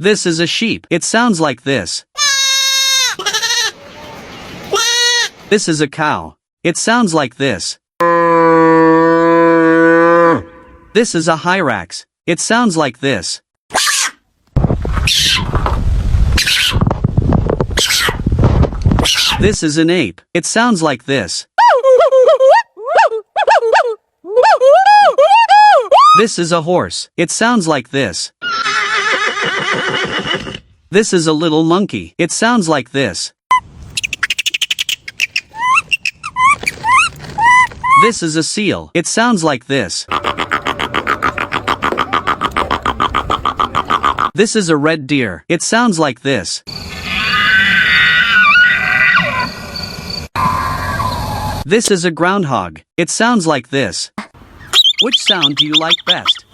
This is a sheep. It sounds like this. This is a cow. It sounds like this. This is a hyrax. It sounds like this. This is an ape. It sounds like this. This is a horse. It sounds like this. This is a little monkey. It sounds like this. This is a seal. It sounds like this. This is a red deer. It sounds like this. This is a groundhog. It sounds like this. Which sound do you like best?